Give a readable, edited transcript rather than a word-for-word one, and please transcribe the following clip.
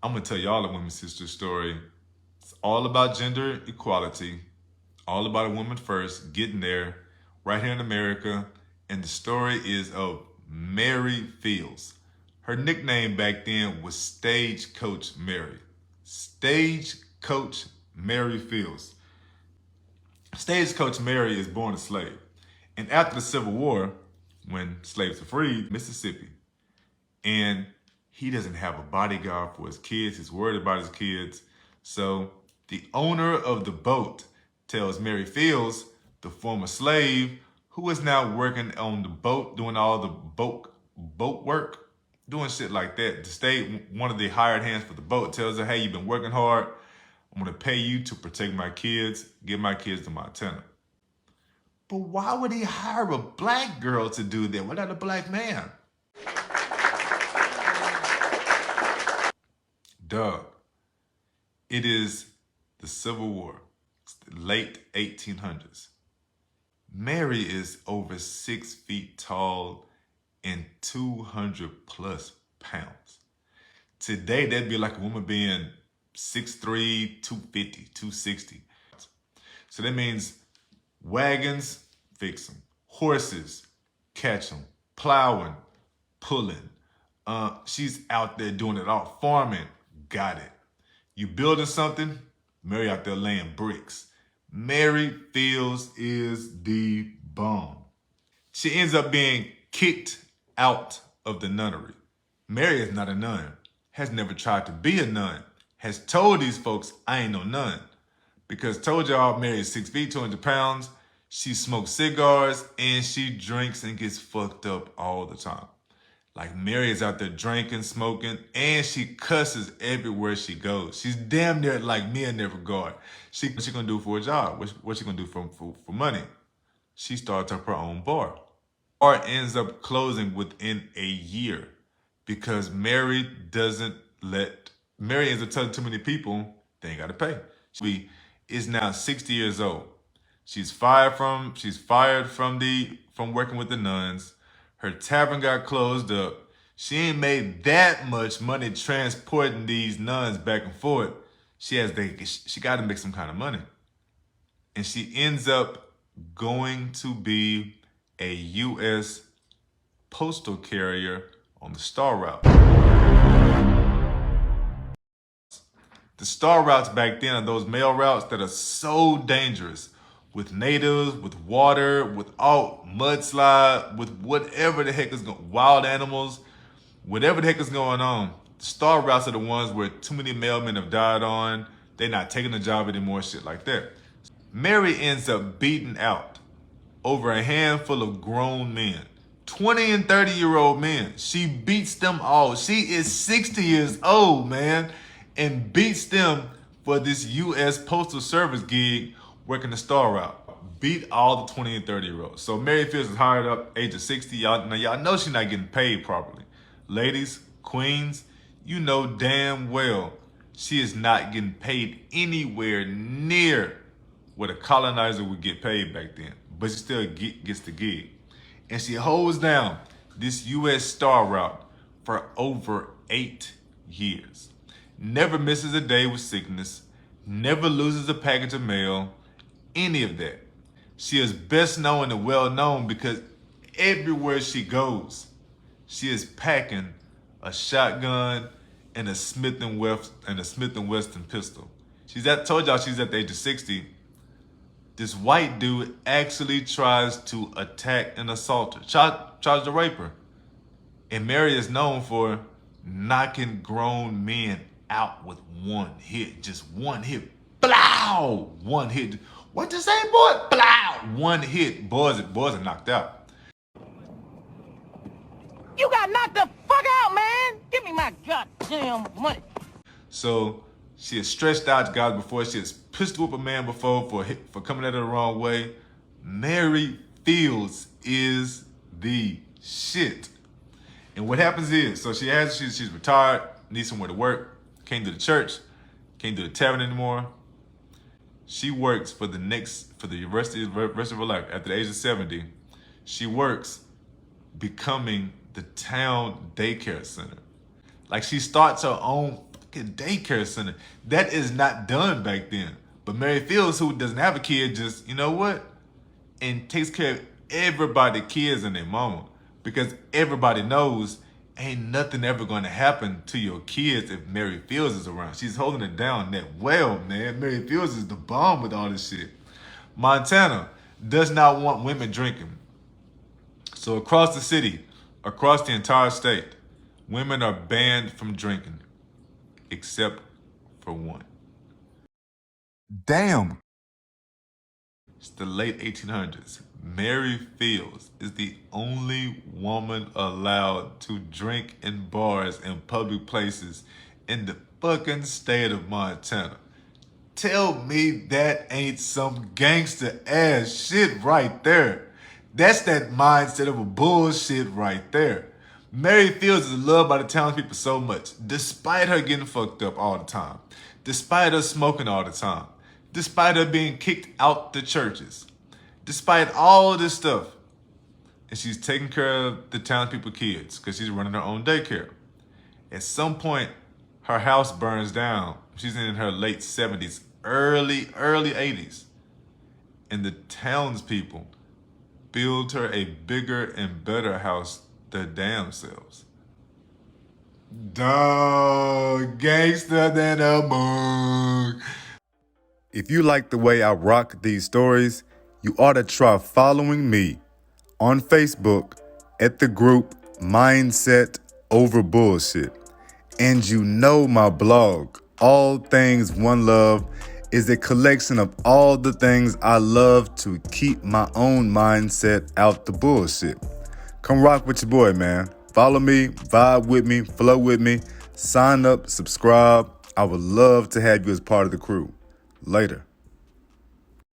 I'm gonna tell y'all a women's sister story. It's all about gender equality, all about a woman first, getting there, right here in America. And the story is of Mary Fields. Her nickname back then was Stagecoach Mary. Stagecoach Mary Fields. Stagecoach Mary is born a slave. And after the Civil War, when slaves were freed, Mississippi, and he doesn't have a bodyguard for his kids. He's worried about his kids. So the owner of the boat tells Mary Fields, the former slave, who is now working on the boat, doing all the boat work, doing shit like that. To stay one of the hired hands for the boat tells her, hey, you've been working hard. I'm gonna pay you to protect my kids, give my kids to Montana. But why would he hire a black girl to do that? Why not a black man? Doug, it is the Civil War, late 1800s. Mary is over 6 feet tall and 200 plus pounds. Today, that'd be like a woman being 6'3", 250, 260. So that means wagons, fix them. Horses, catch them. Plowing, pulling. She's out there doing it all. Farming, got it. You building something, Mary out there laying bricks. Mary Fields is the bomb. She ends up being kicked out of the nunnery. Mary is not a nun, has never tried to be a nun, has told these folks, I ain't no nun. Because told y'all Mary is 6 feet, 200 pounds, she smokes cigars, and she drinks and gets fucked up all the time. Like Mary is out there drinking, smoking, and she cusses everywhere she goes. She's damn near like me in that regard. What's she gonna do for a job? What's she gonna do for money? She starts up her own bar. Bar ends up closing within a year because Mary ends up telling too many people they ain't gotta pay. She is now 60 years old. She's fired from working with the nuns. Her tavern got closed up. She ain't made that much money transporting these nuns back and forth. She got to make some kind of money. And she ends up going to be a U.S. postal carrier on the Star Route. The Star Routes back then are those mail routes that are so dangerous. With natives, with water, with all mudslide, with whatever the heck is going, wild animals, whatever the heck is going on. The Star Routes are the ones where too many mailmen have died on. They're not taking the job anymore, shit like that. Mary ends up beating out over a handful of grown men, 20 and 30-year-old men. She beats them all. She is 60 years old, man, and beats them for this U.S. Postal Service gig working the Star Route. Beat all the 20 and 30-year-olds. So Mary Fields is hired up, age of 60. Y'all know she's not getting paid properly. Ladies, queens, you know damn well she is not getting paid anywhere near what a colonizer would get paid back then. But she still gets the gig. And she holds down this U.S. Star Route for over 8 years. Never misses a day with sickness. Never loses a package of mail. Any of that. She is best known and well known because everywhere she goes, she is packing a shotgun and a Smith & Wesson pistol. Told y'all she's at the age of 60. This white dude actually tries to attack and assault her, tries to rape her. And Mary is known for knocking grown men out with one hit, just one hit. Blow! One hit. What you say, boy? Blow! One hit. Boys are knocked out. You got knocked the fuck out, man! Give me my goddamn money. So she has stretched out guys before. She has pistol whipped a man before for coming at her the wrong way. Mary Fields is the shit. And what happens is, so she's retired, needs somewhere to work, can't do the church, can't do the tavern anymore. She works for the rest of her life. After the age of 70, she works becoming the town daycare center. Like she starts her own fucking daycare center. That is not done back then. But Mary Fields, who doesn't have a kid, just, you know what? And takes care of everybody, kids and their mama. Because everybody knows ain't nothing ever going to happen to your kids if Mary Fields is around. She's holding it down that well, man. Mary Fields is the bomb with all this shit. Montana does not want women drinking. So across the city, across the entire state, women are banned from drinking, except for one. Damn. It's the late 1800s. Mary Fields is the only woman allowed to drink in bars and public places in the fucking state of Montana. Tell me that ain't some gangster ass shit right there. That's that mindset of a bullshit right there. Mary Fields is loved by the townspeople so much, despite her getting fucked up all the time, despite her smoking all the time, despite her being kicked out the churches, despite all of this stuff. And she's taking care of the townspeople kids because she's running her own daycare. At some point, her house burns down. She's in her late 70s, early 80s. And the townspeople build her a bigger and better house their damn selves. Dog, gangster than a mug. If you like the way I rock these stories, you ought to try following me on Facebook at the group Mindset Over Bullshit. And you know my blog, All Things One Love, is a collection of all the things I love to keep my own mindset out the bullshit. Come rock with your boy, man. Follow me, vibe with me, flow with me, sign up, subscribe. I would love to have you as part of the crew. Later.